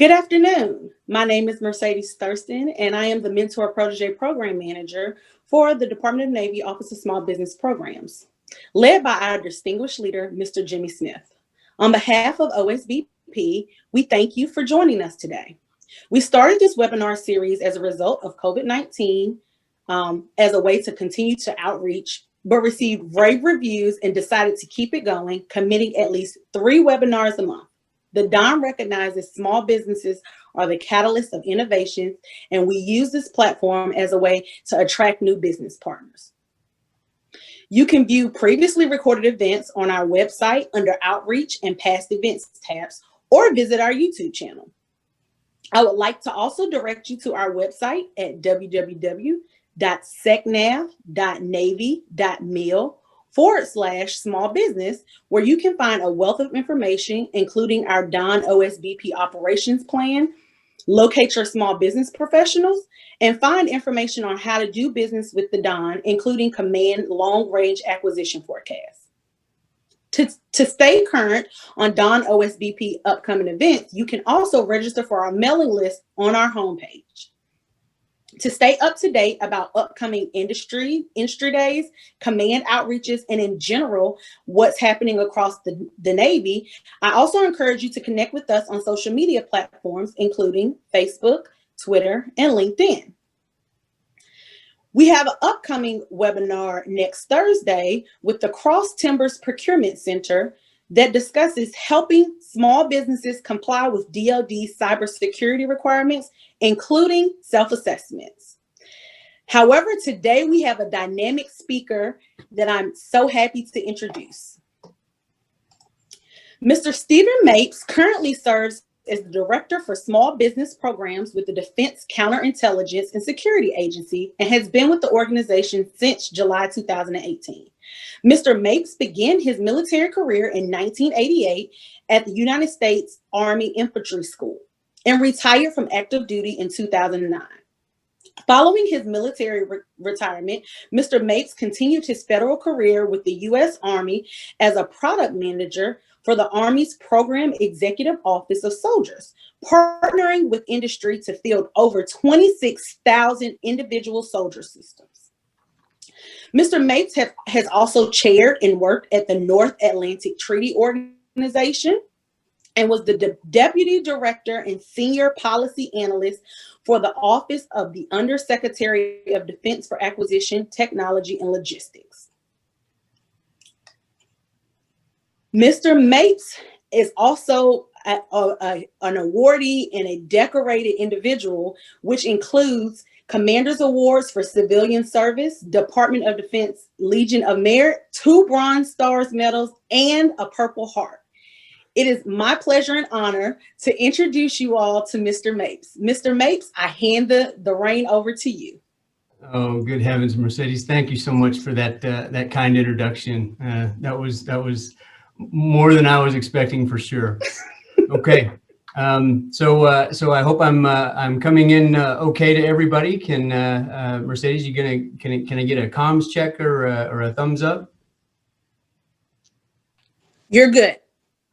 Good afternoon. My name is Mercedes Thurston, and I am the Mentor Protege Program Manager for the Department of Navy Office of Small Business Programs, led by our distinguished leader, Mr. Jimmy Smith. On behalf of OSBP, we thank you for joining us today. We started this webinar series as a result of COVID-19 as a way to continue to outreach, but received rave reviews and decided to keep it going, committing at least 3 webinars a month. The DON recognizes small businesses are the catalyst of innovation, and we use this platform as a way to attract new business partners. You can view previously recorded events on our website under Outreach and Past Events tabs, or visit our YouTube channel. I would like to also direct you to our website at www.secnav.navy.mil/small business, where you can find a wealth of information, including our DON OSBP operations plan, locate your small business professionals, and find information on how to do business with the DON, including command long-range acquisition forecasts. To stay current on DON OSBP upcoming events, you can also register for our mailing list on our homepage. To stay up to date about upcoming industry days, command outreaches, and in general, what's happening across the Navy, I also encourage you to connect with us on social media platforms, including Facebook, Twitter, and LinkedIn. We have an upcoming webinar next Thursday with the Cross Timbers Procurement Center that discusses helping small businesses comply with DoD cybersecurity requirements, including self-assessments. However, today we have a dynamic speaker that I'm so happy to introduce. Mr. Stephen Mapes currently serves as the Director for Small Business Programs with the Defense Counterintelligence and Security Agency and has been with the organization since July 2018. Mr. Mapes began his military career in 1988 at the United States Army Infantry School and retired from active duty in 2009. Following his military retirement, Mr. Mapes continued his federal career with the U.S. Army as a product manager for the Army's Program Executive Office of Soldiers, partnering with industry to field over 26,000 individual soldier systems. Mr. Mapes has also chaired and worked at the North Atlantic Treaty Organization and was the Deputy Director and Senior Policy Analyst for the Office of the Undersecretary of Defense for Acquisition, Technology, and Logistics. Mr. Mapes is also an awardee and a decorated individual, which includes Commander's Awards for Civilian Service, Department of Defense Legion of Merit, 2 Bronze Stars medals, and a Purple Heart. It is my pleasure and honor to introduce you all to Mr. Mapes. Mr. Mapes, I hand the reign over to you. Oh, good heavens, Mercedes! Thank you so much for that that kind introduction. That was more than I was expecting, for sure. Okay. So I hope I'm coming in okay to everybody. Can Mercedes, can I get a comms check or a thumbs up? You're good.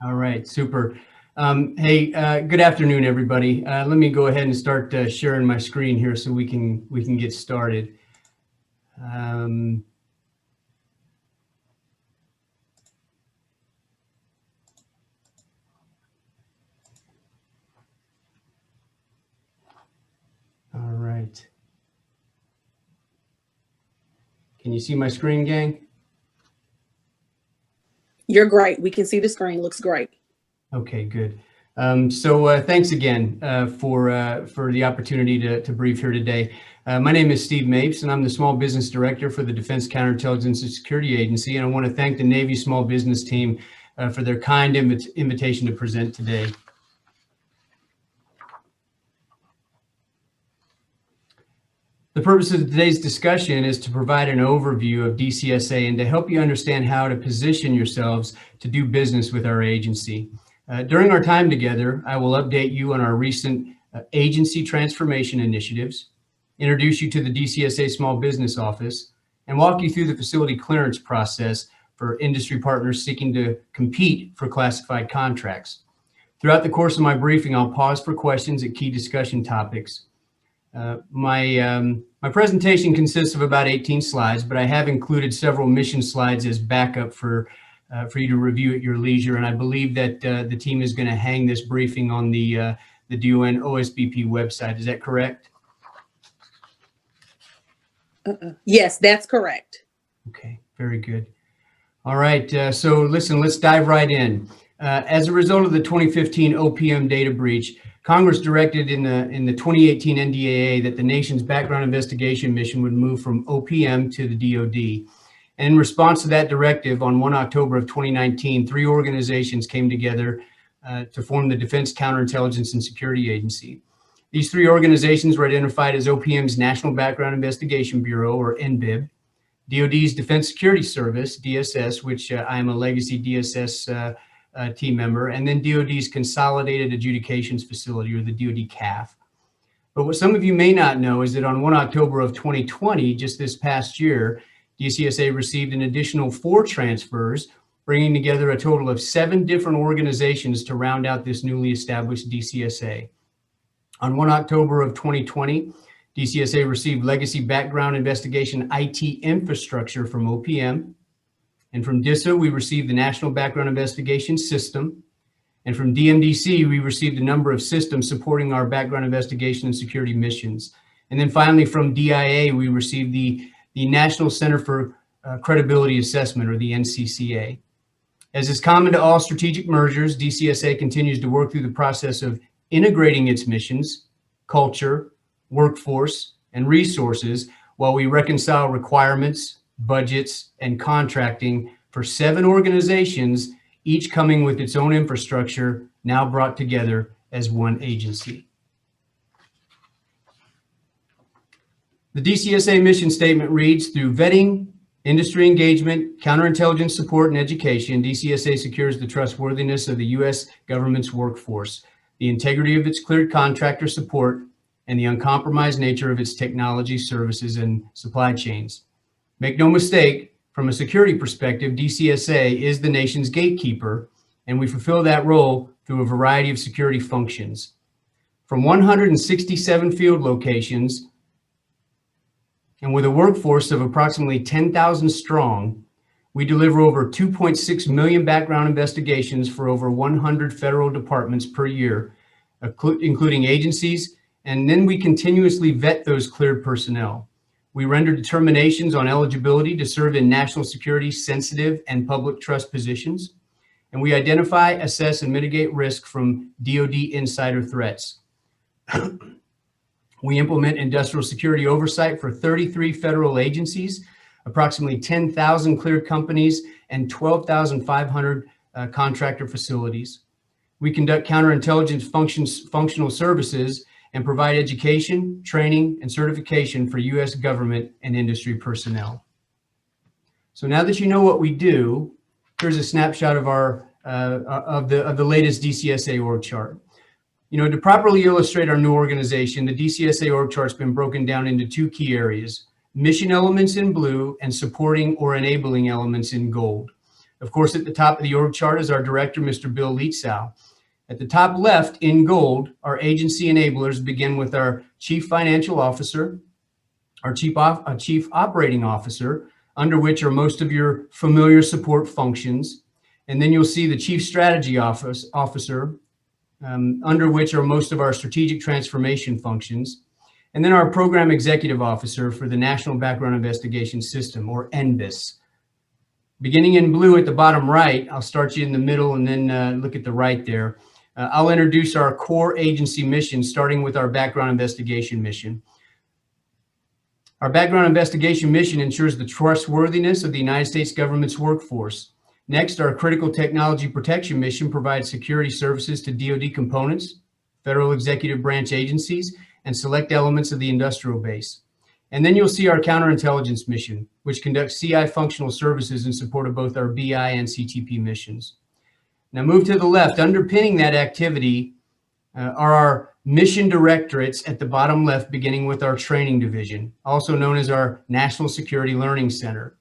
All right, super. Hey, good afternoon, everybody. Let me go ahead and start sharing my screen here so we can get started. All right. Can you see my screen, gang? You're great. We can see the screen. Looks great. Okay, good. So thanks again for the opportunity to brief here today. My name is Steve Mapes, and I'm the Small Business Director for the Defense Counterintelligence and Security Agency. And I want to thank the Navy Small Business Team for their kind invitation to present today. The purpose of today's discussion is to provide an overview of DCSA and to help you understand how to position yourselves to do business with our agency. During our time together, I will update you on our recent agency transformation initiatives, introduce you to the DCSA Small Business Office, and walk you through the facility clearance process for industry partners seeking to compete for classified contracts. Throughout the course of my briefing, I'll pause for questions at key discussion topics. My presentation consists of about 18 slides, but I have included several mission slides as backup for you to review at your leisure. And I believe that the team is going to hang this briefing on the DON OSBP website. Is that correct? Yes, that's correct. Okay, very good. All right, so listen, let's dive right in. As a result of the 2015 OPM data breach, Congress directed in the 2018 NDAA that the nation's background investigation mission would move from OPM to the DoD. And in response to that directive, on 1 October of 2019, 3 organizations came together to form the Defense Counterintelligence and Security Agency. These 3 organizations were identified as OPM's National Background Investigation Bureau, or NBIB, DoD's Defense Security Service, DSS, which I am a legacy DSS team member, and then DoD's Consolidated Adjudications Facility, or the DoD CAF. But what some of you may not know is that on 1 October of 2020, just this past year, DCSA received an additional 4 transfers, bringing together a total of 7 different organizations to round out this newly established DCSA. On 1 October of 2020, DCSA received Legacy Background Investigation IT Infrastructure from OPM. And from DISA, we received the National Background Investigation System. And from DMDC, we received a number of systems supporting our background investigation and security missions. And then finally, from DIA, we received the National Center for Credibility Assessment, or the NCCA. As is common to all strategic mergers, DCSA continues to work through the process of integrating its missions, culture, workforce, and resources while we reconcile requirements, budgets, and contracting for 7 organizations, each coming with its own infrastructure, now brought together as one agency. The DCSA mission statement reads, through vetting, industry engagement, counterintelligence support, and education, DCSA secures the trustworthiness of the U.S. government's workforce, the integrity of its cleared contractor support, and the uncompromised nature of its technology, services, and supply chains. Make no mistake, from a security perspective, DCSA is the nation's gatekeeper, and we fulfill that role through a variety of security functions. From 167 field locations, and with a workforce of approximately 10,000 strong, we deliver over 2.6 million background investigations for over 100 federal departments per year, including agencies, and then we continuously vet those cleared personnel. We render determinations on eligibility to serve in national security sensitive and public trust positions, and we identify, assess, and mitigate risk from DoD insider threats. We implement industrial security oversight for 33 federal agencies, approximately 10,000 cleared companies, and 12,500 contractor facilities. We conduct counterintelligence functional services and provide education, training, and certification for U.S. government and industry personnel. So now that you know what we do, here's a snapshot of our of the latest DCSA org chart. You know, to properly illustrate our new organization, the DCSA org chart's been broken down into 2 key areas: mission elements in blue and supporting or enabling elements in gold. Of course, at the top of the org chart is our director, Mr. Bill Lietzau. At the top left in gold, our agency enablers begin with our chief financial officer, our chief operating officer, under which are most of your familiar support functions. And then you'll see the chief strategy officer, under which are most of our strategic transformation functions. And then our program executive officer for the National Background Investigation System, or NBIS. Beginning in blue at the bottom right, I'll start you in the middle and then look at the right there. I'll introduce our core agency mission, starting with our background investigation mission. Our background investigation mission ensures the trustworthiness of the United States government's workforce. Next, our critical technology protection mission provides security services to DoD components, federal executive branch agencies, and select elements of the industrial base. And then you'll see our counterintelligence mission, which conducts CI functional services in support of both our BI and CTP missions. Now move to the left. Underpinning that activity are our mission directorates at the bottom left, beginning with our training division, also known as our National Security Learning Center.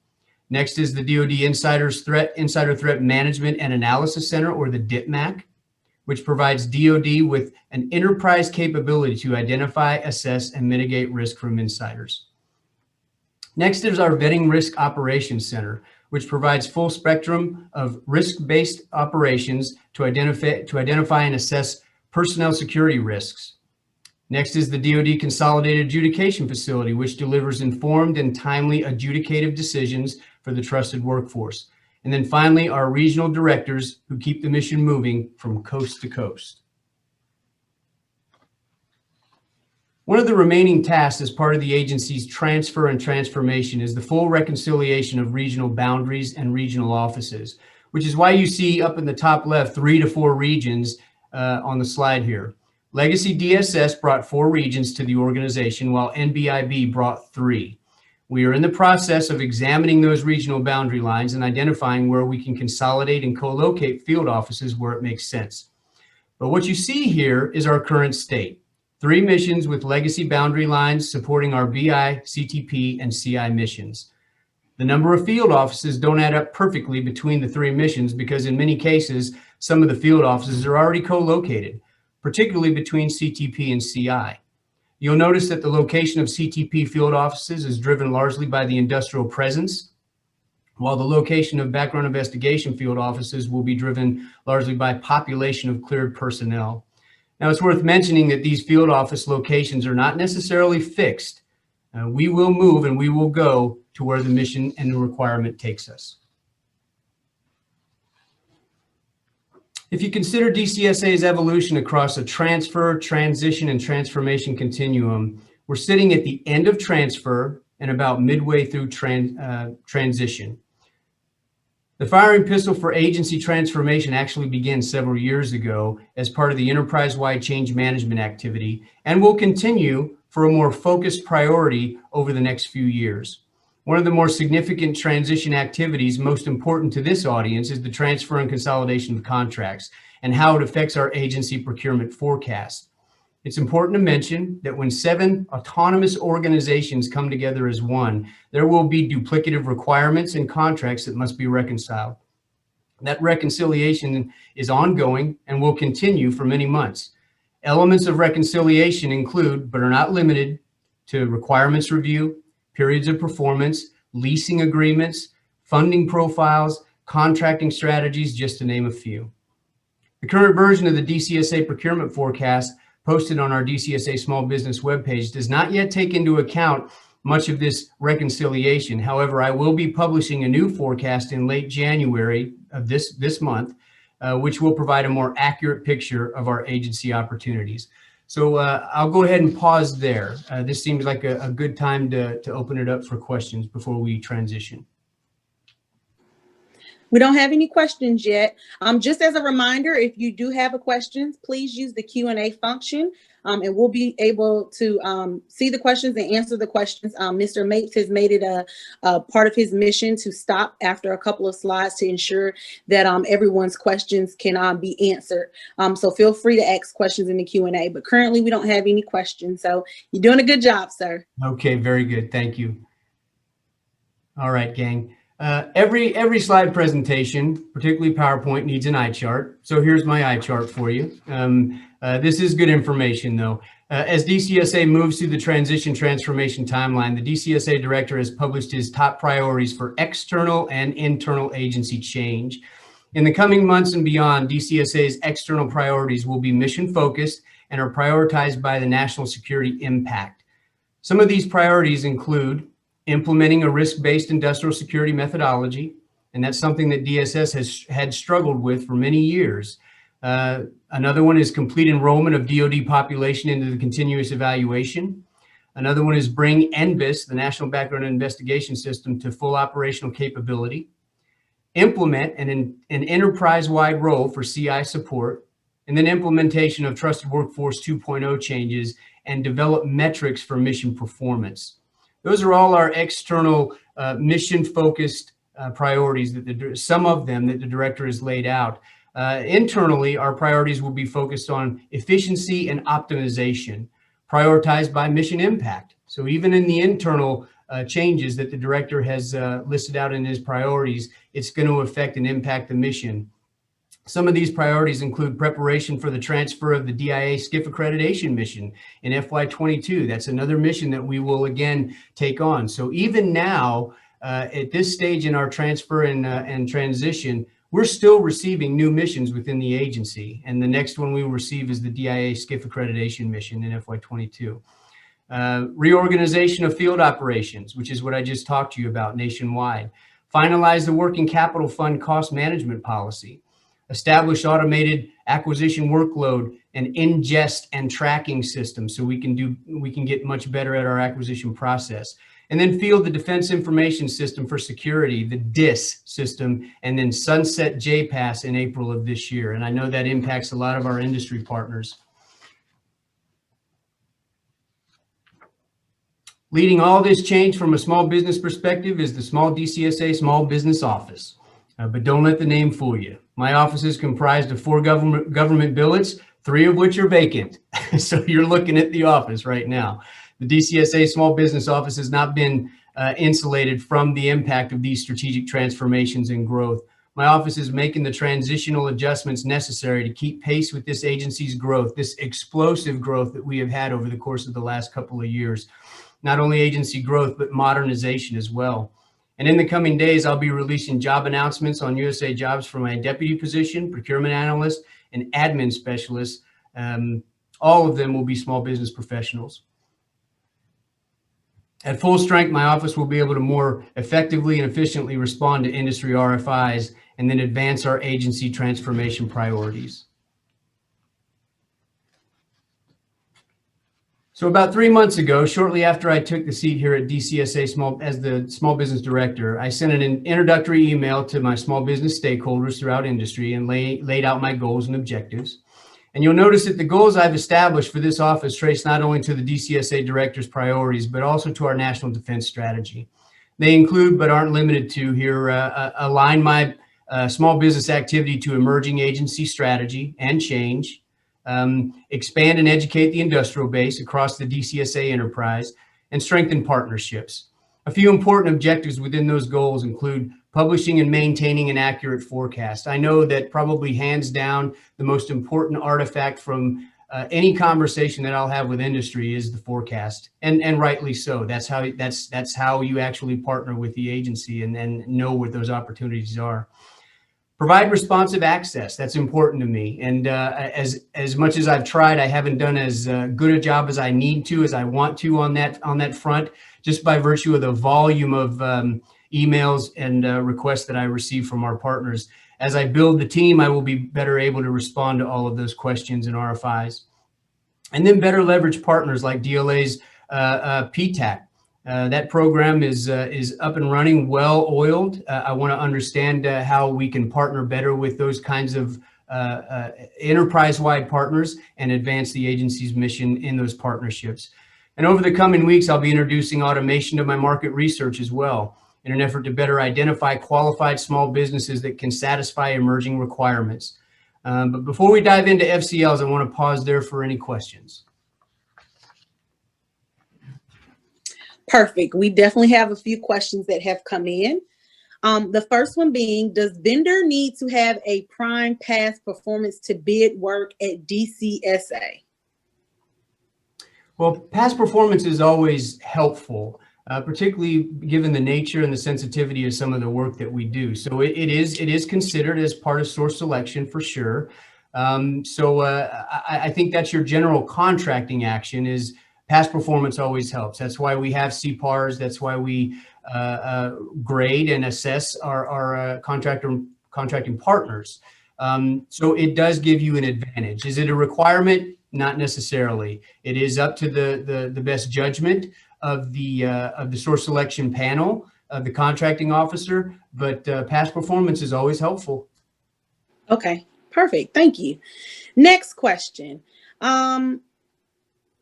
Next is the DoD Insider Threat Management and Analysis Center, or the DITMAC. which provides DoD with an enterprise capability to identify, assess, and mitigate risk from insiders. Next is our Vetting Risk Operations Center, which provides full spectrum of risk-based operations to identify and assess personnel security risks. Next is the DoD Consolidated Adjudication Facility, which delivers informed and timely adjudicative decisions for the trusted workforce. And then finally, our regional directors who keep the mission moving from coast to coast. One of the remaining tasks as part of the agency's transfer and transformation is the full reconciliation of regional boundaries and regional offices, which is why you see up in the top left 3 to 4 regions on the slide here. Legacy DSS brought 4 regions to the organization, while NBIB brought 3. We are in the process of examining those regional boundary lines and identifying where we can consolidate and co-locate field offices where it makes sense. But what you see here is our current state. 3 missions with legacy boundary lines supporting our BI, CTP, and CI missions. The number of field offices don't add up perfectly between the 3 missions because in many cases, some of the field offices are already co-located, particularly between CTP and CI. You'll notice that the location of CTP field offices is driven largely by the industrial presence, while the location of background investigation field offices will be driven largely by population of cleared personnel. Now, it's worth mentioning that these field office locations are not necessarily fixed. We will move and we will go to where the mission and the requirement takes us. If you consider DCSA's evolution across a transfer, transition, and transformation continuum, we're sitting at the end of transfer and about midway through transition. The firing pistol for agency transformation actually began several years ago as part of the enterprise-wide change management activity and will continue for a more focused priority over the next few years. One of the more significant transition activities most important to this audience is the transfer and consolidation of contracts and how it affects our agency procurement forecast. It's important to mention that when 7 autonomous organizations come together as one, there will be duplicative requirements and contracts that must be reconciled. That reconciliation is ongoing and will continue for many months. Elements of reconciliation include, but are not limited to, requirements review, periods of performance, leasing agreements, funding profiles, contracting strategies, just to name a few. The current version of the DCSA procurement forecast posted on our DCSA small business webpage does not yet take into account much of this reconciliation. However, I will be publishing a new forecast in late January of this month, which will provide a more accurate picture of our agency opportunities. So I'll go ahead and pause there. This seems like a good time to open it up for questions before we transition. We don't have any questions yet. Just as a reminder, if you do have a question, please use the Q&A function and we'll be able to see the questions and answer the questions. Mr. Mapes has made it a part of his mission to stop after a couple of slides to ensure that everyone's questions can be answered. So feel free to ask questions in the Q&A, but currently we don't have any questions. So you're doing a good job, sir. Okay, very good. Thank you. All right, gang. Every slide presentation, particularly PowerPoint, needs an eye chart. So here's my eye chart for you. This is good information, though. As DCSA moves through the transition transformation timeline, the DCSA director has published his top priorities for external and internal agency change. In the coming months and beyond, DCSA's external priorities will be mission focused and are prioritized by the national security impact. Some of these priorities include implementing a risk-based industrial security methodology, and that's something that DSS has had struggled with for many years. Another one is complete enrollment of DoD population into the continuous evaluation. Another one is bring NBIS, the National Background Investigation System, to full operational capability. Implement an enterprise-wide role for CI support, and then implementation of Trusted Workforce 2.0 changes and develop metrics for mission performance. Those are all our external mission-focused priorities, some of them that the director has laid out. Internally, our priorities will be focused on efficiency and optimization, prioritized by mission impact. So even in the internal changes that the director has listed out in his priorities, it's going to affect and impact the mission. Some of these priorities include preparation for the transfer of the DIA SCIF accreditation mission in FY22. That's another mission that we will again take on. So even now, at this stage in our transfer and transition, we're still receiving new missions within the agency. And the next one we will receive is the DIA SCIF accreditation mission in FY22. Reorganization of field operations, which is what I just talked to you about nationwide. Finalize the working capital fund cost management policy. Establish automated acquisition workload and ingest and tracking systems so we can get much better at our acquisition process. And then field the Defense Information System for Security, the DIS system, and then sunset JPass in April of this year. And I know that impacts a lot of our industry partners. Leading all this change from a small business perspective is the small DCSA Small Business Office. But don't let the name fool you. My office is comprised of 4 government billets, 3 of which are vacant. So you're looking at the office right now. The DCSA Small Business Office has not been insulated from the impact of these strategic transformations and growth. My office is making the transitional adjustments necessary to keep pace with this agency's growth, this explosive growth that we have had over the course of the last couple of years. Not only agency growth, but modernization as well. And in the coming days, I'll be releasing job announcements on USA Jobs for my deputy position, procurement analyst, and admin specialist. All of them will be small business professionals. At full strength, my office will be able to more effectively and efficiently respond to industry RFIs and then advance our agency transformation priorities. So about 3 months ago, shortly after I took the seat here at DCSA as the Small Business Director, I sent an introductory email to my small business stakeholders throughout industry and laid out my goals and objectives. And you'll notice that the goals I've established for this office trace not only to the DCSA Director's priorities, but also to our national defense strategy. They include, but aren't limited to here, align my small business activity to emerging agency strategy and change, expand and educate the industrial base across the DCSA enterprise, and strengthen partnerships. A few important objectives within those goals include publishing and maintaining an accurate forecast. I know that probably hands down the most important artifact from any conversation that I'll have with industry is the forecast, and rightly so. That's how you actually partner with the agency and then know what those opportunities are. Provide responsive access. That's important to me. And as much as I've tried, I haven't done as good a job as I need to, as I want to on that front, just by virtue of the volume of emails and requests that I receive from our partners. As I build the team, I will be better able to respond to all of those questions and RFIs. And then better leverage partners like DLA's PTAC. That program is up and running, well oiled. I want to understand how we can partner better with those kinds of enterprise-wide partners and advance the agency's mission in those partnerships. And over the coming weeks, I'll be introducing automation to my market research as well, in an effort to better identify qualified small businesses that can satisfy emerging requirements. But before we dive into FCLs, I want to pause there for any questions. Perfect. We definitely have a few questions that have come in. The first one being, does vendor need to have a prime past performance to bid work at DCSA? Well, past performance is always helpful, particularly given the nature and the sensitivity of some of the work that we do. So it is considered as part of source selection for sure. I think that's your general contracting action is past performance always helps. That's why we have CPARs. That's why we grade and assess our contracting partners. So it does give you an advantage. Is it a requirement? Not necessarily. It is up to the best judgment of the source selection panel, of the contracting officer, but past performance is always helpful. Okay, perfect. Thank you. Next question.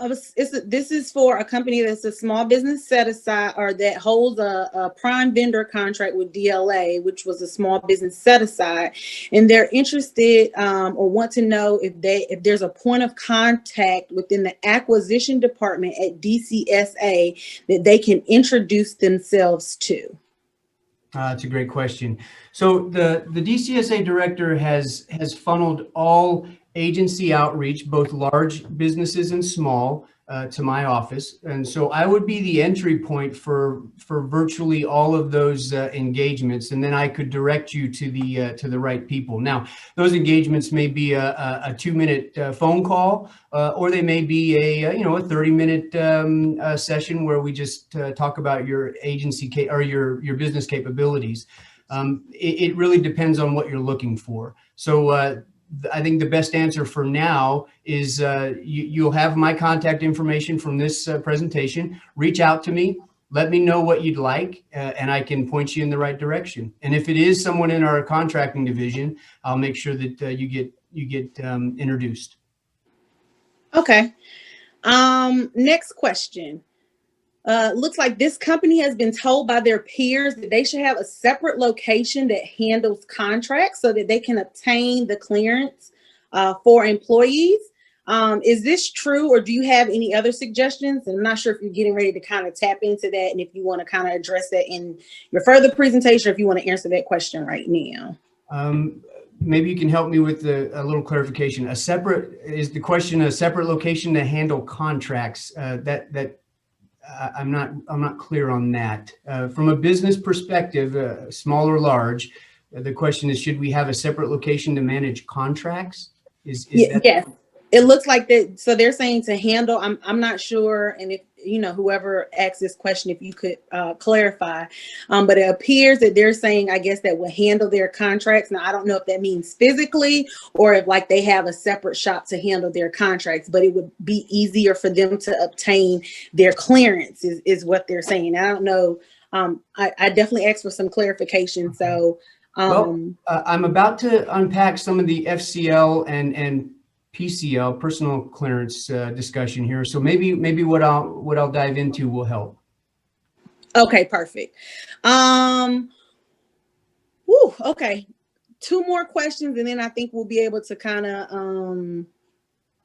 This is for a company that's a small business set aside or that holds a prime vendor contract with DLA, which was a small business set aside, and they're interested or want to know if there's a point of contact within the acquisition department at DCSA that they can introduce themselves to. It's a great question. So the DCSA director has funneled all agency outreach, both large businesses and small, to my office, and so I would be the entry point for virtually all of those engagements, and then I could direct you to the right people. Now, those engagements may be a 2-minute phone call, or they may be a 30-minute session where we just talk about your agency or your business capabilities. It really depends on what you're looking for. So I think the best answer for now is you'll have my contact information from this presentation. Reach out to me. Let me know what you'd like, and I can point you in the right direction. And if it is someone in our contracting division, I'll make sure that you get introduced. Okay. Next question. Looks like this company has been told by their peers that they should have a separate location that handles contracts so that they can obtain the clearance for employees. Is this true, or do you have any other suggestions? And I'm not sure if you're getting ready to kind of tap into that, and if you want to kind of address that in your further presentation, or if you want to answer that question right now. Maybe you can help me with a little clarification. Is the question a separate location to handle contracts? I'm not clear on that. From a business perspective, small or large, the question is, should we have a separate location to manage contracts? Yes, it looks like that. So they're saying to handle, I'm not sure. And if, whoever asked this question, if you could clarify, but it appears that they're saying, I guess, that will handle their contracts. Now, I don't know if that means physically or if like they have a separate shop to handle their contracts, but it would be easier for them to obtain their clearance is what they're saying. I don't know. I definitely asked for some clarification. So I'm about to unpack some of the FCL and PCL, personal clearance discussion here. So maybe what I'll dive into will help. Okay, perfect. Okay. 2 more questions, and then I think we'll be able to kind of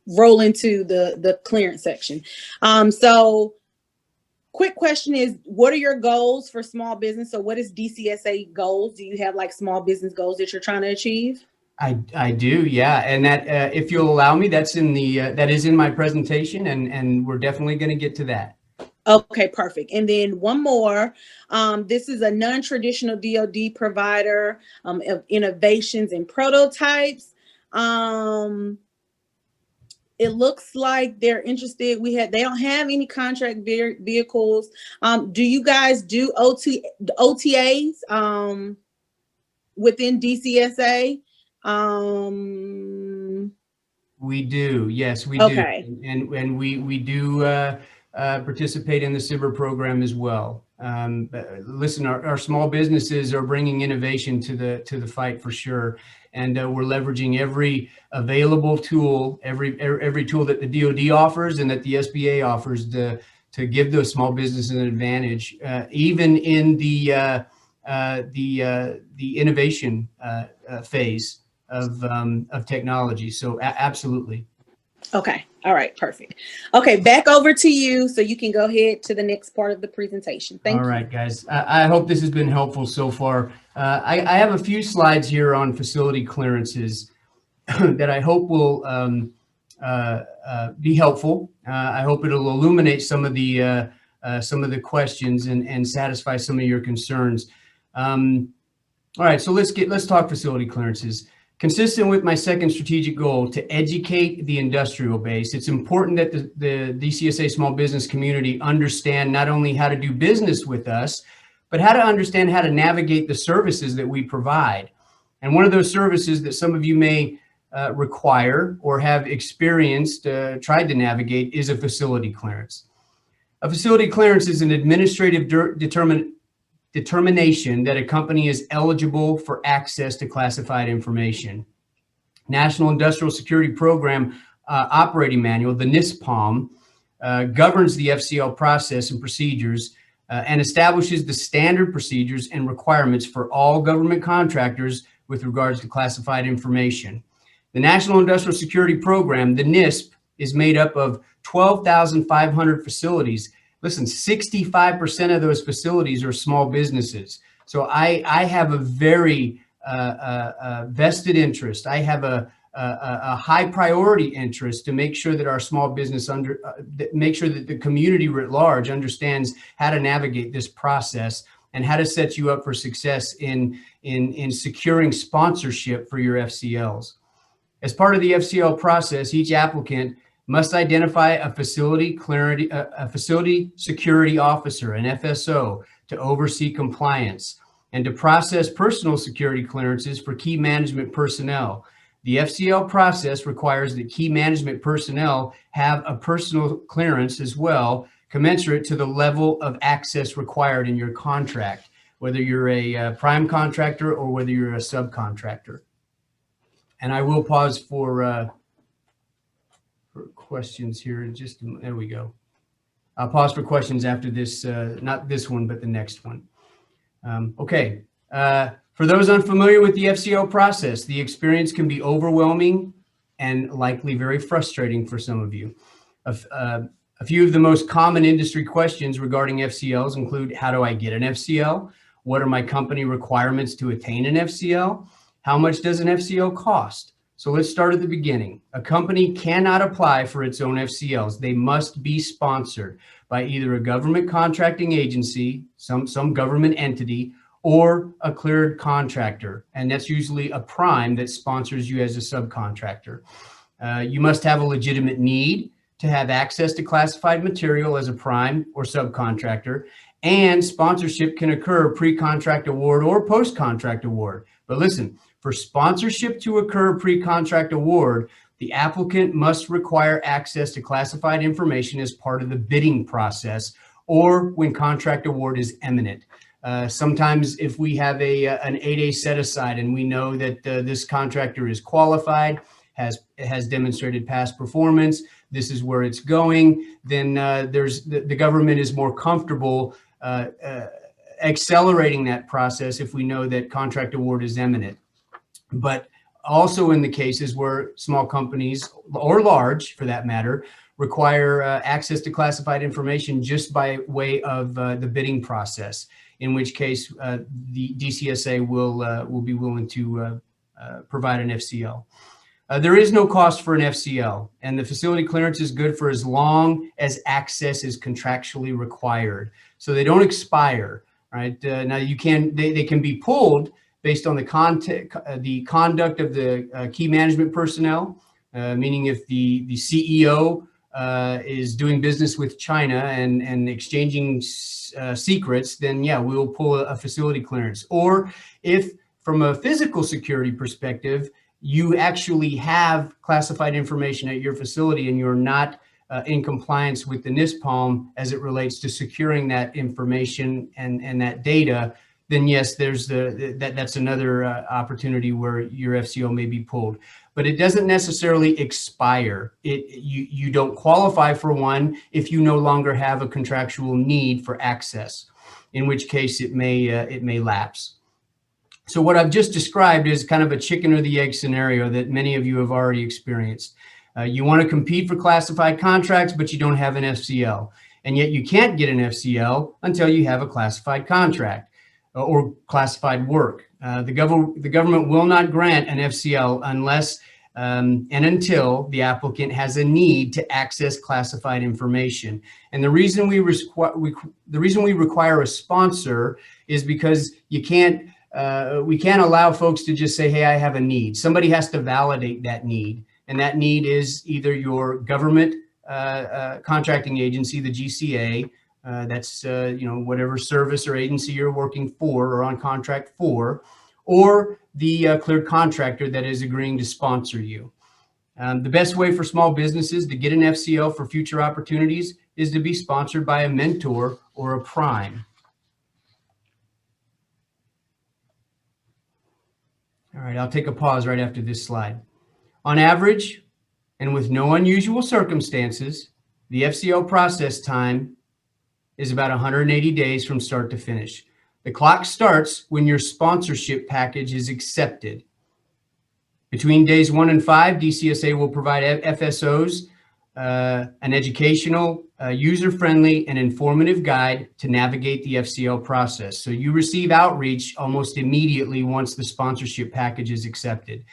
roll into the clearance section. So quick question is, what are your goals for small business? So what is DCSA goals? Do you have like small business goals that you're trying to achieve? I do, yeah, and that if you'll allow me, that is in my presentation, and we're definitely going to get to that. Okay, perfect. And then one more. This is a non-traditional DoD provider of innovations and prototypes. It looks like they're interested. They don't have any contract vehicles. Do you guys do OTAs within DCSA? We do, yes, we okay. do, and we do participate in the CIBR program as well. Listen, our small businesses are bringing innovation to the fight for sure, and we're leveraging every available tool, every tool that the DoD offers and that the SBA offers to give those small businesses an advantage, even in the innovation phase of technology. So absolutely. Okay. All right. Perfect. Okay. Back over to you so you can go ahead to the next part of the presentation. Thank you. All right, guys. I hope this has been helpful so far. I have a few slides here on facility clearances that I hope will be helpful. I hope it'll illuminate some of the questions and satisfy some of your concerns. All right, so let's talk facility clearances. Consistent with my second strategic goal to educate the industrial base, it's important that the DCSA small business community understand not only how to do business with us, but how to understand how to navigate the services that we provide. And one of those services that some of you may require or have experienced, tried to navigate, is a facility clearance. A facility clearance is an administrative determination that a company is eligible for access to classified information. National Industrial Security Program Operating Manual, the NISPOM, governs the FCL process and procedures and establishes the standard procedures and requirements for all government contractors with regards to classified information. The National Industrial Security Program, the NISP, is made up of 12,500 facilities. Listen, 65% of those facilities are small businesses. So I have a very vested interest. I have a high priority interest to make sure that our small business make sure that the community writ large understands how to navigate this process and how to set you up for success in securing sponsorship for your FCLs. As part of the FCL process, each applicant must identify a facility security officer, an FSO, to oversee compliance and to process personal security clearances for key management personnel. The FCL process requires that key management personnel have a personal clearance as well, commensurate to the level of access required in your contract, whether you're a prime contractor or whether you're a subcontractor. And I will pause for questions here in just a minute. There we go. I'll pause for questions after this, not this one, but the next one. Okay. For those unfamiliar with the FCL process, the experience can be overwhelming and likely very frustrating for some of you. A few of the most common industry questions regarding FCLs include, how do I get an FCL? What are my company requirements to attain an FCL? How much does an FCL cost? So let's start at the beginning. A company cannot apply for its own FCLs. They must be sponsored by either a government contracting agency, some government entity, or a cleared contractor. And that's usually a prime that sponsors you as a subcontractor. You must have a legitimate need to have access to classified material as a prime or subcontractor, and sponsorship can occur pre-contract award or post-contract award. But listen, for sponsorship to occur pre-contract award, the applicant must require access to classified information as part of the bidding process or when contract award is imminent. Sometimes if we have an 8A set aside and we know that this contractor is qualified, has demonstrated past performance, this is where it's going, then the government is more comfortable accelerating that process if we know that contract award is imminent. But also in the cases where small companies, or large for that matter, require access to classified information just by way of the bidding process, in which case the DCSA will be willing to provide an FCL. There is no cost for an FCL, and the facility clearance is good for as long as access is contractually required. So they don't expire, right? Now they can be pulled based on the conduct of the key management personnel, meaning if the CEO is doing business with China and exchanging secrets, then yeah, we will pull a facility clearance. Or if from a physical security perspective, you actually have classified information at your facility and you're not in compliance with the NISPOM as it relates to securing that information and that data, then yes, there's that's another opportunity where your FCO may be pulled. But it doesn't necessarily expire. You don't qualify for one if you no longer have a contractual need for access, in which case it may lapse. So what I've just described is kind of a chicken or the egg scenario that many of you have already experienced. You want to compete for classified contracts, but you don't have an FCL. And yet you can't get an FCL until you have a classified contract or classified work. The government will not grant an FCL unless and until the applicant has a need to access classified information. And the reason we require a sponsor is because we can't allow folks to just say, hey, I have a need. Somebody has to validate that need. And that need is either your government contracting agency, the GCA, that's whatever service or agency you're working for or on contract for, or the cleared contractor that is agreeing to sponsor you. The best way for small businesses to get an FCL for future opportunities is to be sponsored by a mentor or a prime. All right, I'll take a pause right after this slide. On average, and with no unusual circumstances, the FCL process time is about 180 days from start to finish. The clock starts when your sponsorship package is accepted. Between days 1 and 5, DCSA will provide FSOs an educational, user-friendly, and informative guide to navigate the FCL process. So you receive outreach almost immediately once the sponsorship package is accepted.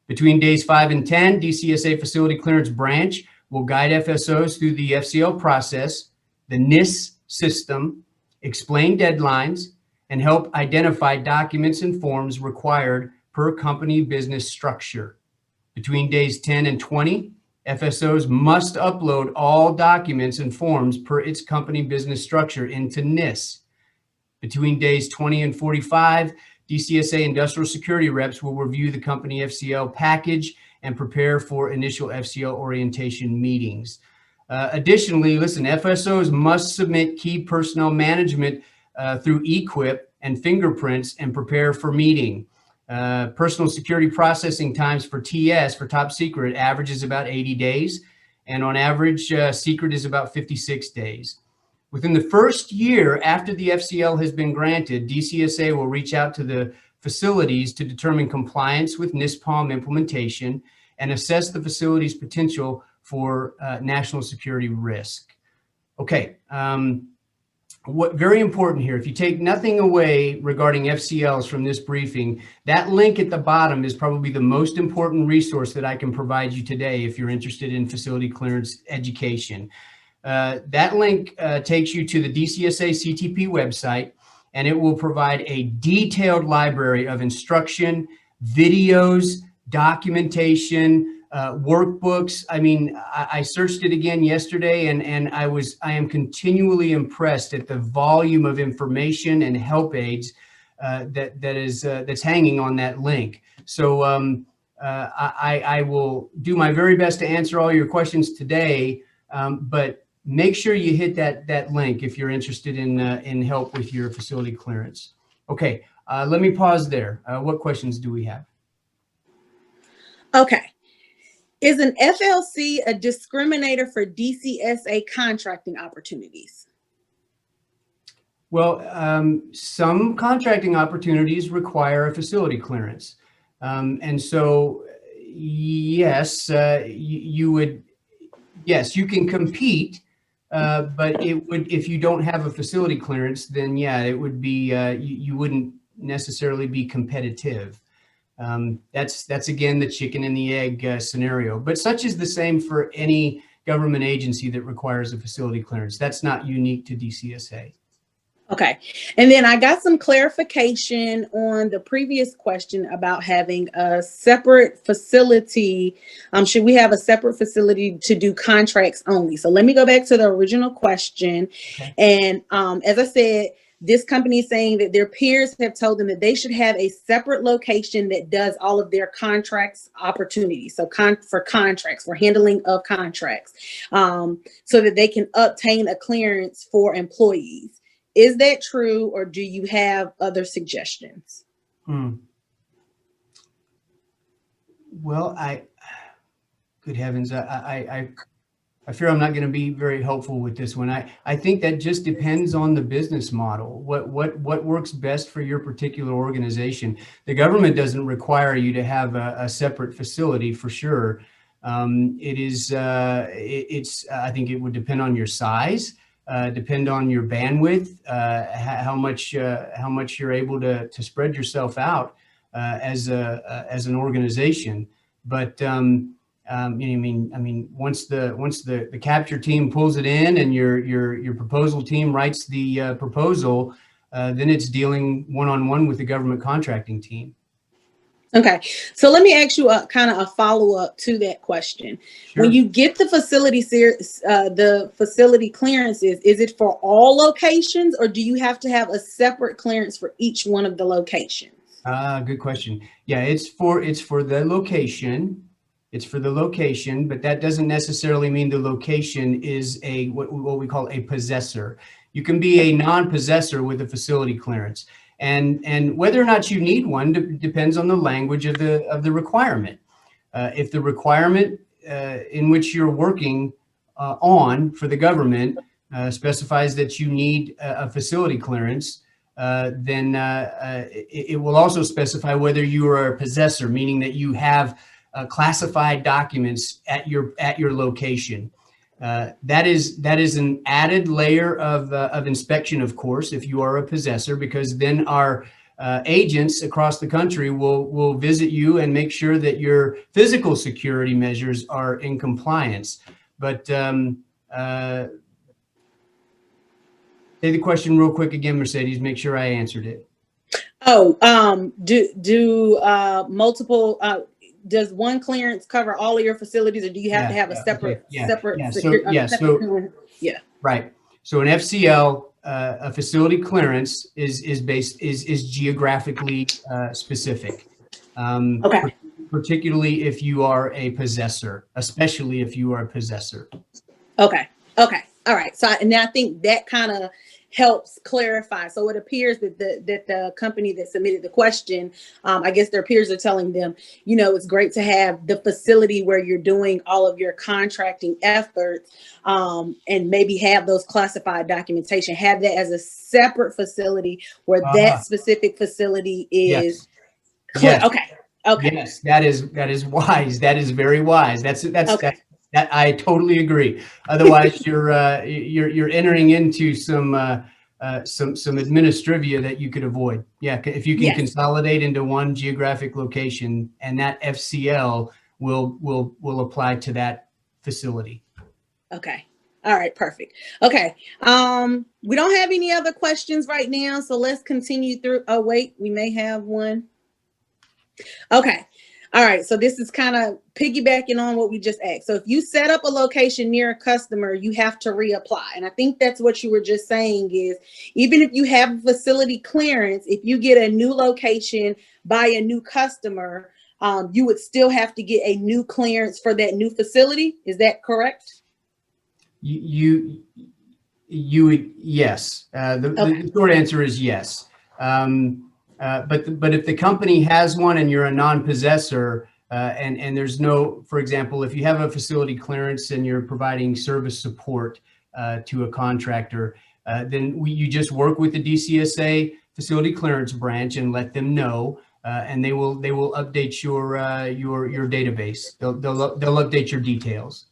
Between days 5 and 10, DCSA Facility Clearance Branch will guide FSOs through the FCL process, the NIS system, explain deadlines, and help identify documents and forms required per company business structure. Between days 10 and 20, FSOs must upload all documents and forms per its company business structure into NIS. Between days 20 and 45, DCSA industrial security reps will review the company FCL package and prepare for initial FCL orientation meetings. Additionally, listen, FSOs must submit key personnel management through eQuip and fingerprints and prepare for meeting. Personal security processing times for TS, for top secret, averages about 80 days. And on average, secret is about 56 days. Within the first year after the FCL has been granted, DCSA will reach out to the facilities to determine compliance with NISPOM implementation and assess the facility's potential for national security risk. Okay, what very important here, if you take nothing away regarding FCLs from this briefing, that link at the bottom is probably the most important resource that I can provide you today if you're interested in facility clearance education. That link takes you to the DCSA CTP website, and it will provide a detailed library of instruction, videos, documentation, workbooks. I mean, I searched it again yesterday, and I am continually impressed at the volume of information and help aids that's hanging on that link. So I will do my very best to answer all your questions today, but make sure you hit that link if you're interested in help with your facility clearance. Okay, let me pause there. What questions do we have? Okay. Is an FLC a discriminator for DCSA contracting opportunities? Well, some contracting opportunities require a facility clearance. And so, yes, you can compete, but it would, if you don't have a facility clearance, then yeah, it would be, you wouldn't necessarily be competitive. That's again, the chicken and the egg scenario, but such is the same for any government agency that requires a facility clearance. That's not unique to DCSA. Okay. And then I got some clarification on the previous question about having a separate facility. Should we have a separate facility to do contracts only? So let me go back to the original question. Okay. And as I said, this company is saying that their peers have told them that they should have a separate location that does all of their contracts opportunities. So for contracts, for handling of contracts, so that they can obtain a clearance for employees. Is that true, or do you have other suggestions? Well, good heavens, I fear I'm not going to be very helpful with this one. I think that just depends on the business model. What works best for your particular organization. The government doesn't require you to have a separate facility for sure. I think it would depend on your size, depend on your bandwidth, how much you're able to spread yourself out as an organization. But I mean, once the capture team pulls it in and your proposal team writes the proposal, then it's dealing one-on-one with the government contracting team. Okay, so let me ask you a kind of a follow-up to that question. Sure. When you get the facility clearances, is it for all locations, or do you have to have a separate clearance for each one of the locations? Good question. Yeah, it's for the location. It's for the location, but that doesn't necessarily mean the location is what we call a possessor. You can be a non-possessor with a facility clearance, and whether or not you need one depends on the language of the requirement. If the requirement in which you're working on for the government specifies that you need a facility clearance, then it will also specify whether you are a possessor, meaning that you have classified documents at your location. That is an added layer of inspection, of course, if you are a possessor, because then our agents across the country will visit you and make sure that your physical security measures are in compliance. But say the question real quick again, Mercedes, make sure I answered it. Oh, multiple, does one clearance cover all of your facilities, or do you have to have a separate, right. So an FCL, a facility clearance is geographically specific. Okay. Particularly if you are a possessor, especially if you are a possessor. Okay. Okay. All right. So now I think that kind of helps clarify. So it appears that the company that submitted the question, I guess their peers are telling them, you know, it's great to have the facility where you're doing all of your contracting efforts, and maybe have those classified documentation, have that as a separate facility where that specific facility is clear. Yes. Okay. Okay. Yes, that is wise. That is very wise. That's okay. That I totally agree. Otherwise, you're entering into some administrivia that you could avoid. Yeah, if you can consolidate into one geographic location, and that FCL will apply to that facility. Okay. All right. Perfect. Okay. We don't have any other questions right now, so let's continue through. Oh, wait, we may have one. Okay. All right. So this is kind of piggybacking on what we just asked. So if you set up a location near a customer, you have to reapply. And I think that's what you were just saying is, even if you have a facility clearance, if you get a new location by a new customer, you would still have to get a new clearance for that new facility. Is that correct? You would, yes. The short answer is yes. But if the company has one and you're a non-possessor, and there's no, for example, if you have a facility clearance and you're providing service support to a contractor, then you just work with the DCSA facility clearance branch and let them know, and they will update your database. They'll update your details.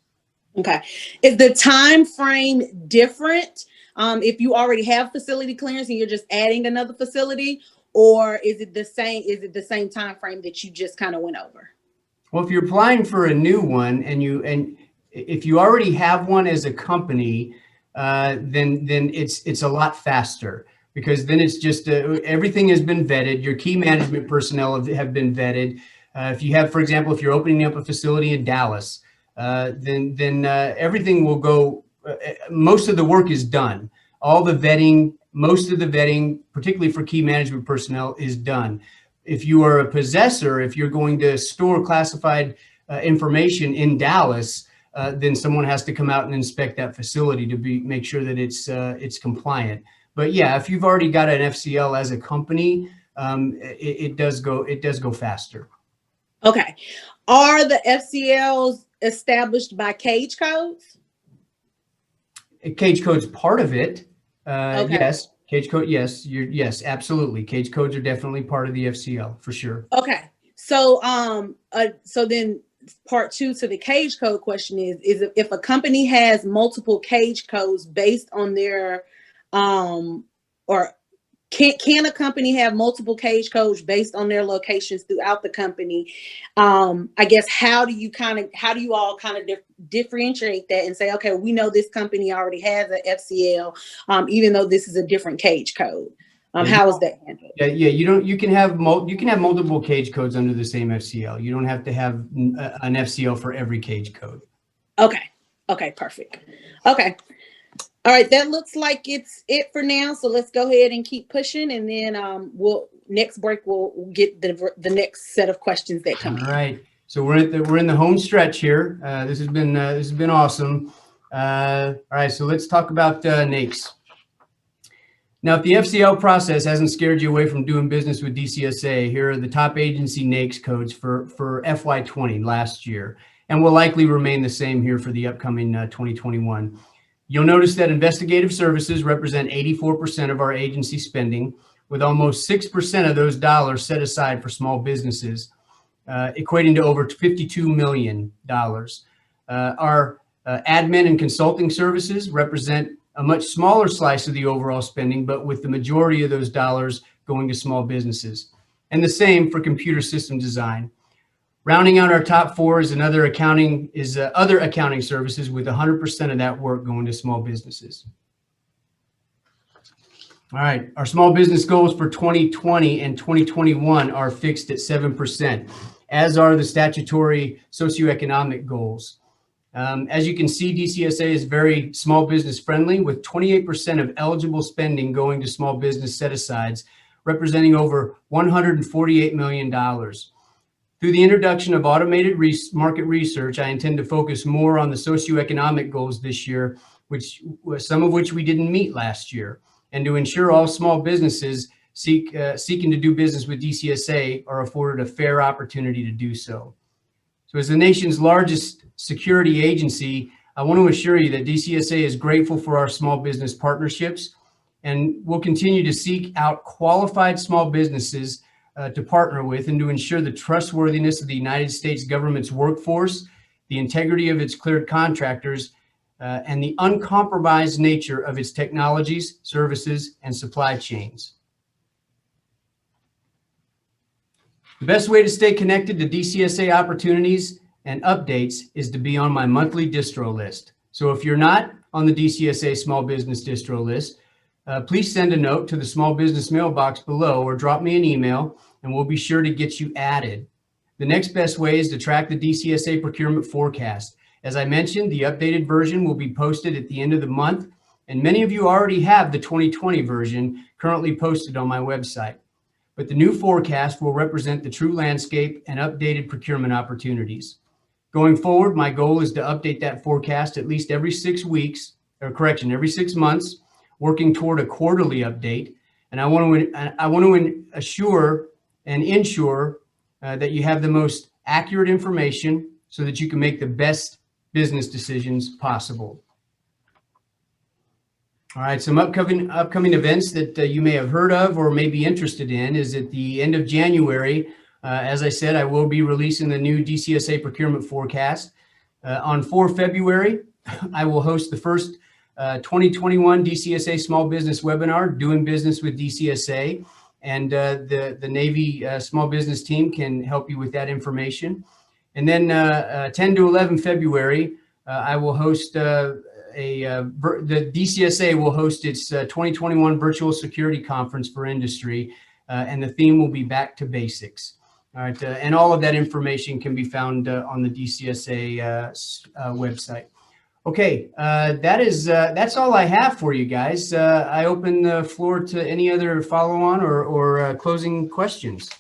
Okay. Is the time frame different if you already have facility clearance and you're just adding another facility? Or is it the same? Is it the same time frame that you just kind of went over? Well, if you're applying for a new one and if you already have one as a company, then it's a lot faster, because then it's just everything has been vetted. Your key management personnel have been vetted. If you have, for example, if you're opening up a facility in Dallas, then everything will go. Most of the work is done. All the vetting. Most of the vetting, particularly for key management personnel, is done. If you are a possessor, if you're going to store classified information in Dallas, then someone has to come out and inspect that facility to make sure that it's compliant. But yeah, if you've already got an FCL as a company, it does go faster. Okay. Are the FCLs established by cage codes? Cage code's part of it. Yes, cage code. Yes, yes, absolutely. Cage codes are definitely part of the FCL for sure. Okay. So, so then part two to the cage code question is if a company has multiple cage codes based on their, or can a company have multiple cage codes based on their locations throughout the company? I guess, how do you all kind of differentiate that and say, okay, we know this company already has an FCL, even though this is a different cage code? How is that handled? Yeah, you can have multiple cage codes under the same FCL. You don't have to have an FCL for every cage code. Okay, perfect. Okay. All right, that looks like it's it for now. So let's go ahead and keep pushing, and then next break we'll get the next set of questions that come in. All right. So we're in the home stretch here. This has been awesome. All right, so let's talk about NAICS. Now, if the FCL process hasn't scared you away from doing business with DCSA, here are the top agency NAICS codes for FY20 last year, and will likely remain the same here for the upcoming 2021. You'll notice that investigative services represent 84% of our agency spending, with almost 6% of those dollars set aside for small businesses, equating to over $52 million. Our Admin and consulting services represent a much smaller slice of the overall spending, but with the majority of those dollars going to small businesses. And the same for computer system design. Rounding out our top four is other accounting services, with 100% of that work going to small businesses. All right, our small business goals for 2020 and 2021 are fixed at 7%, as are the statutory socioeconomic goals. As you can see, DCSA is very small business friendly, with 28% of eligible spending going to small business set-asides, representing over $148 million. Through the introduction of automated market research, I intend to focus more on the socioeconomic goals this year, some of which we didn't meet last year, and to ensure all small businesses seeking to do business with DCSA are afforded a fair opportunity to do so. So as the nation's largest security agency, I want to assure you that DCSA is grateful for our small business partnerships, and we'll continue to seek out qualified small businesses to partner with, and to ensure the trustworthiness of the United States government's workforce, the integrity of its cleared contractors, and the uncompromised nature of its technologies, services, and supply chains. The best way to stay connected to DCSA opportunities and updates is to be on my monthly distro list. So if you're not on the DCSA Small Business Distro list, please send a note to the small business mailbox below, or drop me an email, and we'll be sure to get you added. The next best way is to track the DCSA procurement forecast. As I mentioned, the updated version will be posted at the end of the month, and many of you already have the 2020 version currently posted on my website. But the new forecast will represent the true landscape and updated procurement opportunities. Going forward, my goal is to update that forecast at least every 6 months, working toward a quarterly update. And I want to assure and ensure that you have the most accurate information so that you can make the best business decisions possible. All right, some upcoming events that you may have heard of or may be interested in is at the end of January. As I said, I will be releasing the new DCSA procurement forecast. On 4 February, I will host the first 2021 DCSA Small Business Webinar, Doing Business with DCSA, and the Navy Small Business team can help you with that information. And then 10 to 11 February, I will host the DCSA will host its 2021 Virtual Security Conference for Industry, and the theme will be Back to Basics. All right, and all of that information can be found on the DCSA website. Okay, that's all I have for you guys. I open the floor to any other follow-on or closing questions.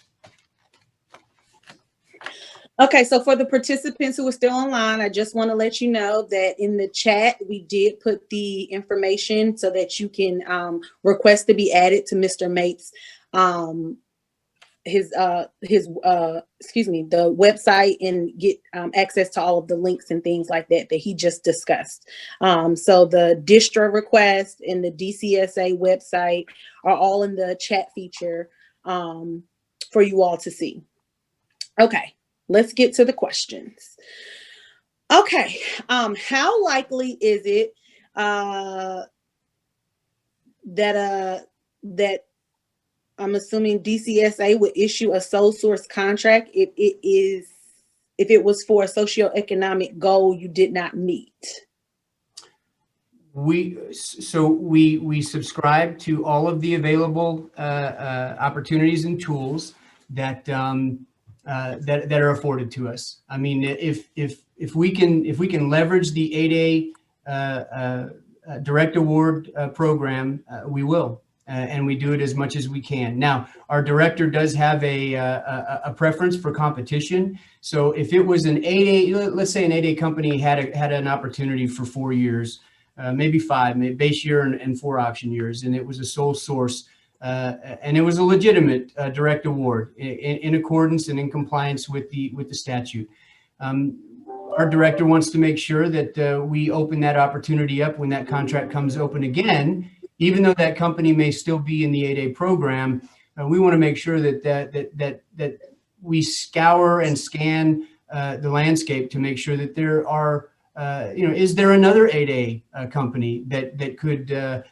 Okay, so for the participants who are still online, I just want to let you know that in the chat, we did put the information so that you can request to be added to Mr. Mate's the website, and get access to all of the links and things like that he just discussed. So the distro request and the DCSA website are all in the chat feature for you all to see. Okay, let's get to the questions. Okay, how likely is it that I'm assuming DCSA would issue a sole source contract if it was for a socioeconomic goal you did not meet? We subscribe to all of the available opportunities and tools that are afforded to us. I mean, if we can leverage the 8A direct award program, we will. And we do it as much as we can. Now, our director does have a preference for competition. So if it was an 8A, let's say an 8A company had an opportunity for 4 years, maybe 5, maybe base year and 4 option years, and it was a sole source, and it was a legitimate direct award in accordance and in compliance with the statute. Our director wants to make sure that we open that opportunity up when that contract comes open again. Even though that company may still be in the 8A program, we want to make sure that we scour and scan the landscape to make sure that there are is there another 8A company that could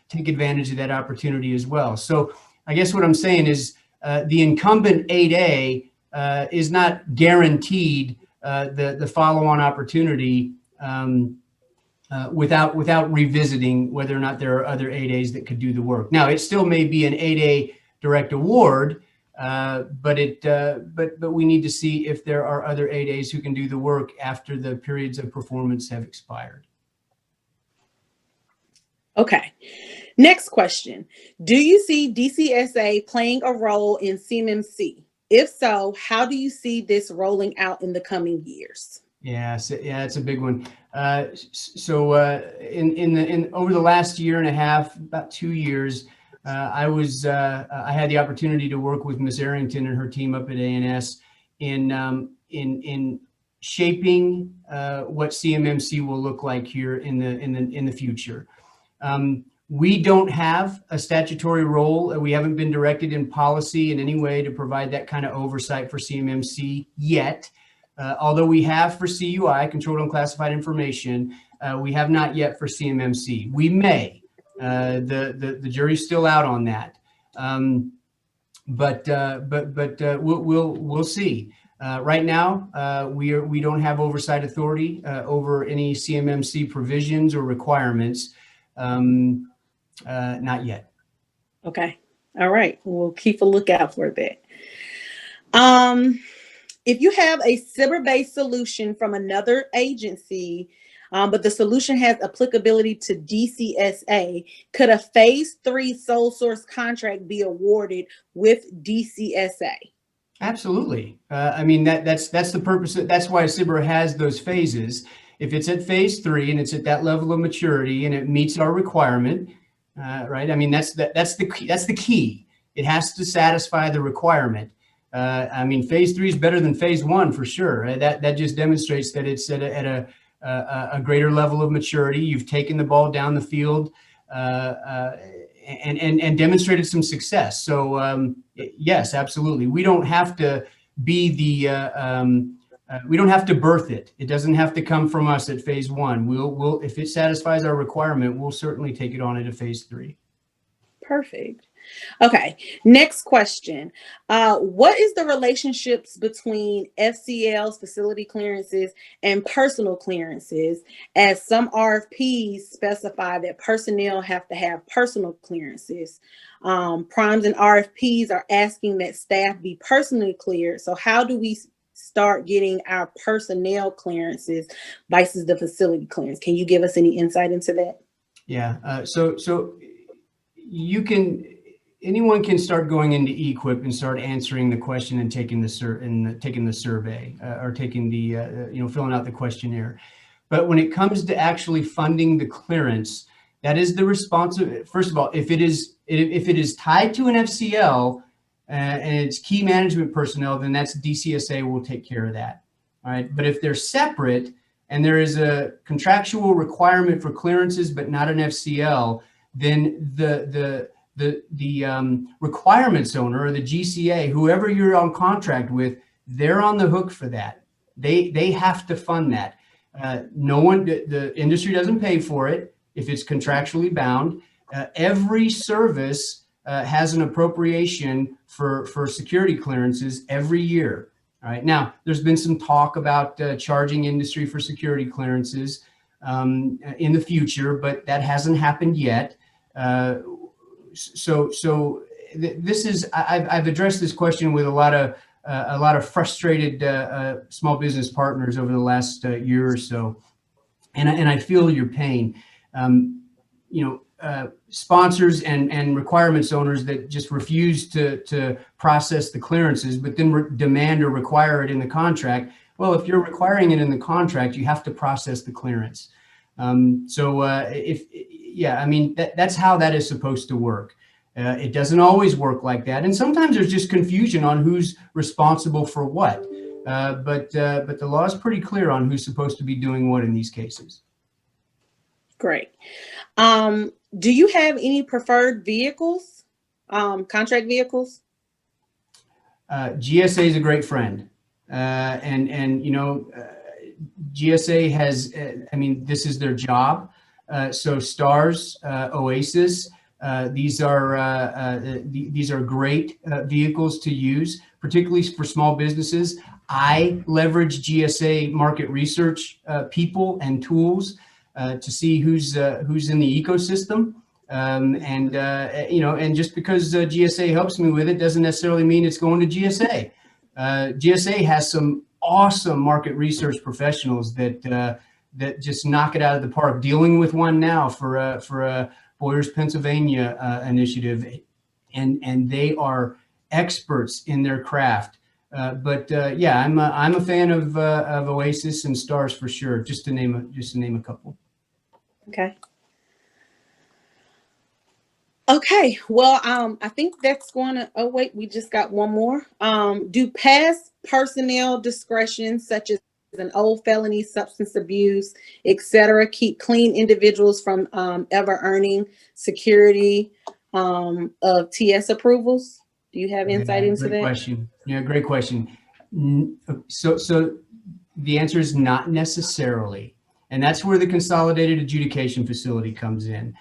take advantage of that opportunity as well? So I guess what I'm saying is the incumbent 8A is not guaranteed the follow-on opportunity without revisiting whether or not there are other 8As that could do the work. Now, it still may be an 8A direct award, but we need to see if there are other 8As who can do the work after the periods of performance have expired. Okay. Next question. Do you see DCSA playing a role in CMMC? If so, how do you see this rolling out in the coming years? Yeah, it's a big one. In over the last year and a half, about 2 years, I had the opportunity to work with Ms. Arrington and her team up at ANS in shaping what CMMC will look like here in the future. We don't have a statutory role. We haven't been directed in policy in any way to provide that kind of oversight for CMMC yet. Although we have for CUI, Controlled Unclassified Information, we have not yet for CMMC. We may. The jury's still out on that. We'll see. Right now, we don't have oversight authority over any CMMC provisions or requirements. Not yet. Okay. All right. We'll keep a lookout for that. If you have a SBIR-based solution from another agency, but the solution has applicability to DCSA, could a phase 3 sole source contract be awarded with DCSA? Absolutely. I mean, that's the purpose. That's why SBIR has those phases. If it's at phase 3 and it's at that level of maturity and it meets our requirement, right? I mean, that's the key. It has to satisfy the requirement. I mean, phase 3 is better than phase 1 for sure. Right? That just demonstrates that it's at a greater level of maturity. You've taken the ball down the field and demonstrated some success. So yes, absolutely. We don't have to be we don't have to birth it. It doesn't have to come from us at phase 1. We'll if it satisfies our requirement, we'll certainly take it on into phase 3. Perfect. Okay, next question. What is the relationships between FCL's facility clearances and personal clearances, as some RFPs specify that personnel have to have personal clearances? Primes and RFPs are asking that staff be personally cleared. So how do we start getting our personnel clearances versus the facility clearance? Can you give us any insight into that? Yeah, so anyone can start going into eQuip and start answering the question and taking the survey or taking the filling out the questionnaire. But when it comes to actually funding the clearance, that is the responsibility. First of all, if it is tied to an FCL and it's key management personnel, then that's DCSA will take care of that. All right. But if they're separate and there is a contractual requirement for clearances but not an FCL, then the requirements owner or the GCA, whoever you're on contract with, they're on the hook for that. They have to fund that. No one, the industry doesn't pay for it if it's contractually bound. Every service has an appropriation for security clearances every year. All right. Now, there's been some talk about charging industry for security clearances in the future, but that hasn't happened yet. This is I've addressed this question with a lot of frustrated small business partners over the last year or so, and I feel your pain. Sponsors and requirements owners that just refuse to process the clearances, but then demand or require it in the contract. Well, if you're requiring it in the contract, you have to process the clearance. I mean, that's how that is supposed to work. It doesn't always work like that. And sometimes there's just confusion on who's responsible for what. But the law is pretty clear on who's supposed to be doing what in these cases. Great. Do you have any preferred vehicles, contract vehicles? GSA is a great friend. GSA has, I mean, this is their job. So STARS, OASIS, these are great vehicles to use, particularly for small businesses. I leverage GSA market research people and tools to see who's in the ecosystem. And just because GSA helps me with it doesn't necessarily mean it's going to GSA. GSA has some awesome market research professionals that just knock it out of the park. Dealing with one now for a Boyers, Pennsylvania initiative, and they are experts in their craft. Yeah, I'm a fan of OASIS and STARS for sure. Just to name a couple. Okay. Okay. Well, I think that's going to. Oh wait, we just got one more. Do past personnel discretion, such as an old felony, substance abuse, etc., keep clean individuals from ever earning security of TS approvals? Do you have insight into that? Great question. Yeah, great question. So the answer is not necessarily, and that's where the consolidated adjudication facility comes in.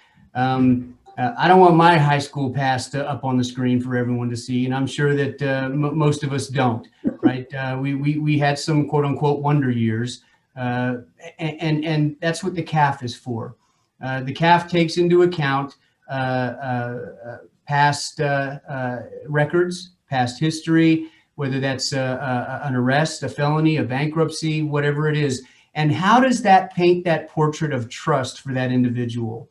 I don't want my high school past up on the screen for everyone to see, and I'm sure that most of us don't. Right? We had some quote unquote wonder years, and that's what the CAF is for. The CAF takes into account past records, past history, whether that's an arrest, a felony, a bankruptcy, whatever it is. And how does that paint that portrait of trust for that individual?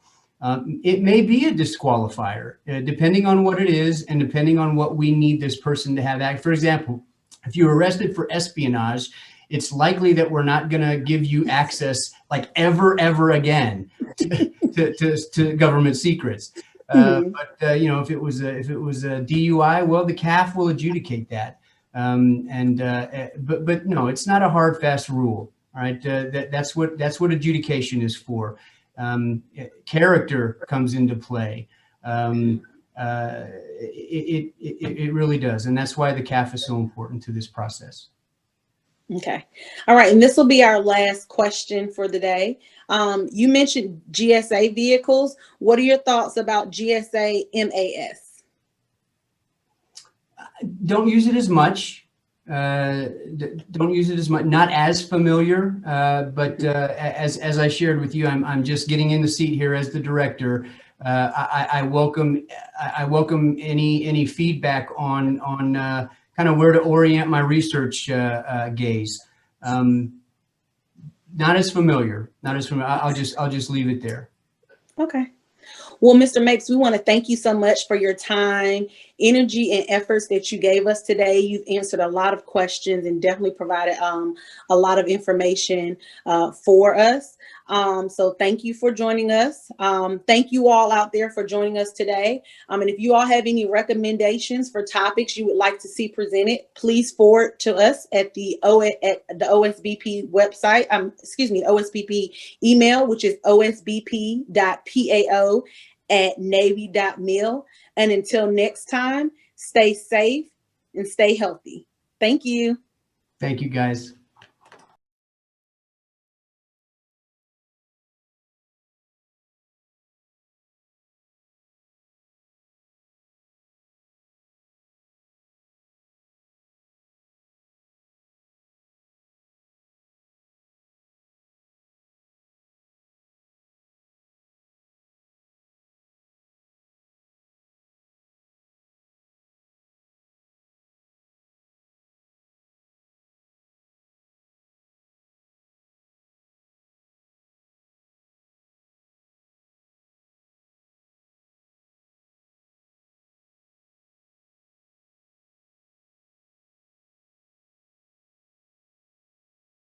It may be a disqualifier, depending on what it is and depending on what we need this person to have. For example, if you're arrested for espionage, it's likely that we're not going to give you access like ever again to government secrets. But if it was a DUI, well, the CAF will adjudicate that. But no, it's not a hard, fast rule. All right, that's what adjudication is for. Character comes into play. It really does, and that's why the CAF is so important to this process. Okay. All right. And this will be our last question for the day. You mentioned GSA vehicles. What are your thoughts about GSA MAS? Don't use it as much. Don't use it as much. Not as familiar, but as I shared with you, I'm just getting in the seat here as the director. I welcome any feedback on kind of where to orient my research gaze. Not as familiar. I'll just leave it there. Okay. Well, Mr. Mapes, we want to thank you so much for your time, energy, and efforts that you gave us today. You've answered a lot of questions and definitely provided a lot of information for us. So thank you for joining us. Thank you all out there for joining us today. And if you all have any recommendations for topics you would like to see presented, please forward to us at the OSBP website, OSBP email, which is osbp.pao@navy.mil. And until next time, stay safe and stay healthy. Thank you. Thank you, guys.